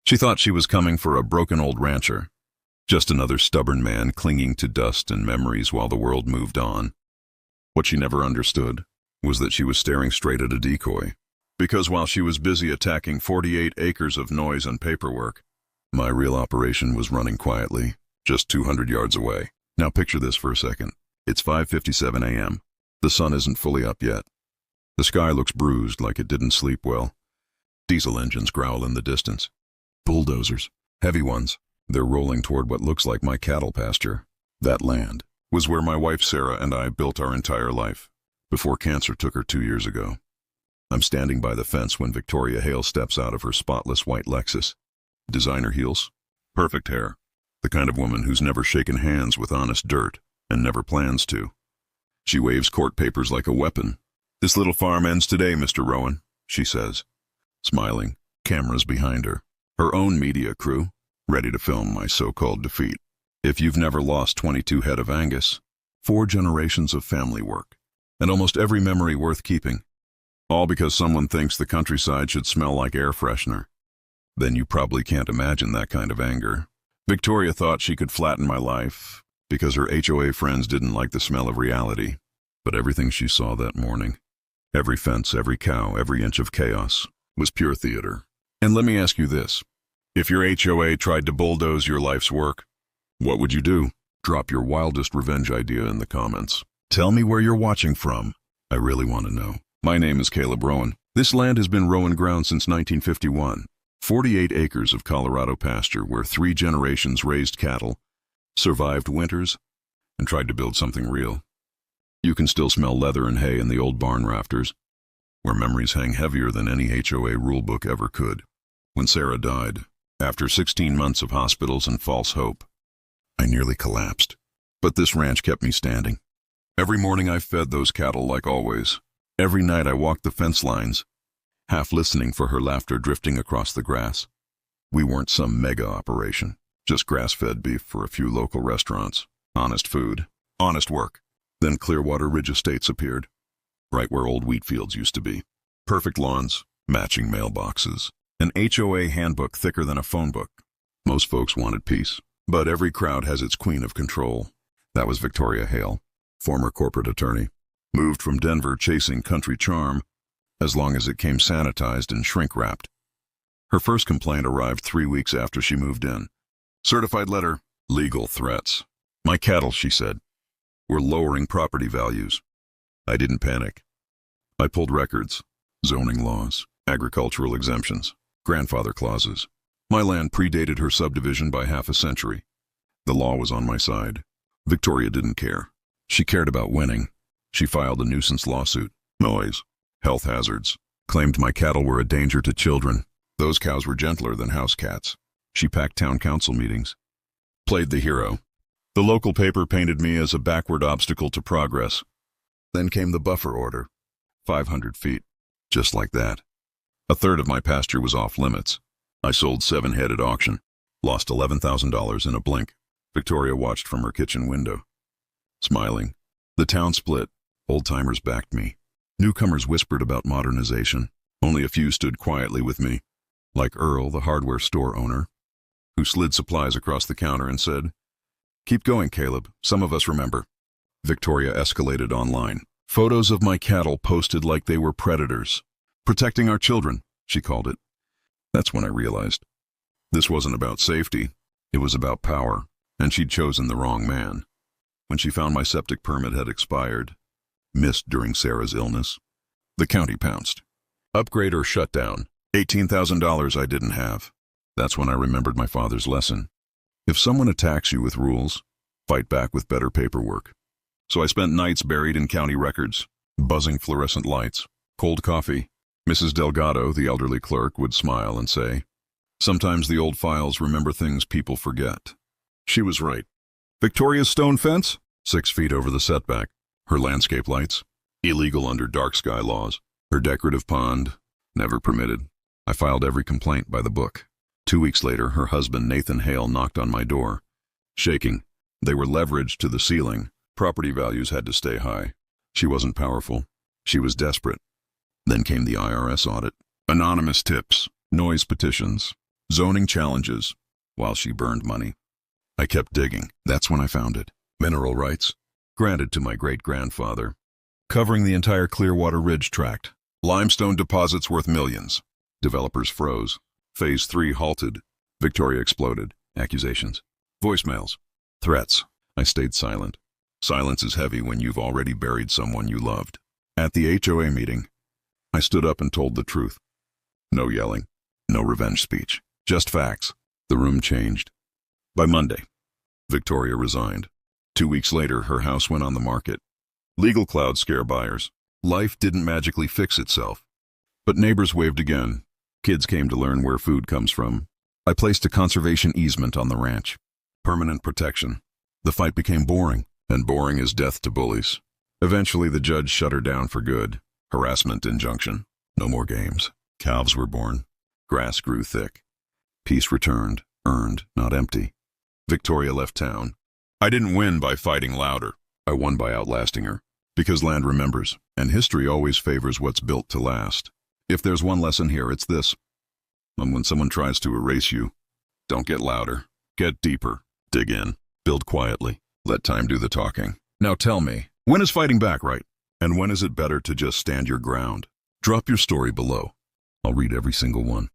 She thought she was coming for a broken old rancher, just another stubborn man clinging to dust and memories while the world moved on. What she never understood was that she was staring straight at a decoy, because while she was busy attacking 48 acres of noise and paperwork, my real operation was running quietly, just 200 yards away. Now picture this for a second. It's 5:57 a.m. The sun isn't fully up yet. The sky looks bruised like it didn't sleep well. Diesel engines growl in the distance. Bulldozers, heavy ones. They're rolling toward what looks like my cattle pasture. That land was where my wife Sarah and I built our entire life, before cancer took her 2 years ago. I'm standing by the fence when Victoria Hale steps out of her spotless white Lexus. Designer heels, perfect hair, the kind of woman who's never shaken hands with honest dirt and never plans to. She waves court papers like a weapon. "This little farm ends today, Mr. Rowan," she says, smiling, cameras behind her. Her own media crew, ready to film my so-called defeat. If you've never lost 22 head of Angus, 4 generations of family work, and almost every memory worth keeping, all because someone thinks the countryside should smell like air freshener, then you probably can't imagine that kind of anger. Victoria thought she could flatten my life because her HOA friends didn't like the smell of reality. But everything she saw that morning, every fence, every cow, every inch of chaos, was pure theater. And let me ask you this. If your HOA tried to bulldoze your life's work, what would you do? Drop your wildest revenge idea in the comments. Tell me where you're watching from. I really want to know. My name is Caleb Rowan. This land has been Rowan ground since 1951. 48 acres of Colorado pasture where 3 generations raised cattle, survived winters, and tried to build something real. You can still smell leather and hay in the old barn rafters, where memories hang heavier than any HOA rulebook ever could. When Sarah died, after 16 months of hospitals and false hope, I nearly collapsed. But this ranch kept me standing. Every morning I fed those cattle like always. Every night I walked the fence lines, half listening for her laughter drifting across the grass. We weren't some mega operation, just grass-fed beef for a few local restaurants. Honest food, honest work. Then Clearwater Ridge Estates appeared, right where old wheat fields used to be. Perfect lawns, matching mailboxes, an HOA handbook thicker than a phone book. Most folks wanted peace, but every crowd has its queen of control. That was Victoria Hale, former corporate attorney. Moved from Denver chasing country charm, as long as it came sanitized and shrink-wrapped. Her first complaint arrived 3 weeks after she moved in. Certified letter, legal threats. My cattle, she said, were lowering property values. I didn't panic. I pulled records, zoning laws, agricultural exemptions, grandfather clauses. My land predated her subdivision by half a century. The law was on my side. Victoria didn't care. She cared about winning. She filed a nuisance lawsuit. Noise, health hazards, claimed my cattle were a danger to children. Those cows were gentler than house cats. She packed town council meetings. Played the hero. The local paper painted me as a backward obstacle to progress. Then came the buffer order. 500 feet. Just like that. A third of my pasture was off limits. I sold 7 head at auction. Lost $11,000 in a blink. Victoria watched from her kitchen window, smiling. The town split. Old-timers backed me. Newcomers whispered about modernization. Only a few stood quietly with me, like Earl, the hardware store owner, who slid supplies across the counter and said, "Keep going, Caleb. Some of us remember." Victoria escalated online. Photos of my cattle posted like they were predators. Protecting our children, she called it. That's when I realized this wasn't about safety. It was about power, and she'd chosen the wrong man. When she found my septic permit had expired, missed during Sarah's illness, the county pounced. Upgrade or shut down. $18,000 I didn't have. That's when I remembered my father's lesson. If someone attacks you with rules, fight back with better paperwork. So I spent nights buried in county records, buzzing fluorescent lights, cold coffee. Mrs. Delgado, the elderly clerk, would smile and say, "Sometimes the old files remember things people forget." She was right. Victoria's stone fence, 6 feet over the setback. Her landscape lights, illegal under dark sky laws. Her decorative pond, never permitted. I filed every complaint by the book. 2 weeks later, her husband, Nathan Hale, knocked on my door. Shaking. They were leveraged to the ceiling. Property values had to stay high. She wasn't powerful. She was desperate. Then came the IRS audit. Anonymous tips, noise petitions, Zoning challenges, while she burned money. I kept digging. That's when I found it. Mineral rights, granted to my great-grandfather, covering the entire Clearwater Ridge tract. Limestone deposits worth millions. Developers froze. Phase 3 halted. Victoria exploded. Accusations. Voicemails. Threats. I stayed silent. Silence is heavy when you've already buried someone you loved. At the HOA meeting, I stood up and told the truth. No yelling. No revenge speech. Just facts. The room changed. By Monday, Victoria resigned. 2 weeks later, her house went on the market. Legal clouds scare buyers. Life didn't magically fix itself. But neighbors waved again. Kids came to learn where food comes from. I placed a conservation easement on the ranch. Permanent protection. The fight became boring, and boring is death to bullies. Eventually, the judge shut her down for good. Harassment injunction. No more games. Calves were born. Grass grew thick. Peace returned, earned, not empty. Victoria left town. I didn't win by fighting louder. I won by outlasting her. Because land remembers, and history always favors what's built to last. If there's one lesson here, it's this. When someone tries to erase you, don't get louder. Get deeper. Dig in. Build quietly. Let time do the talking. Now tell me, when is fighting back right? And when is it better to just stand your ground? Drop your story below. I'll read every single one.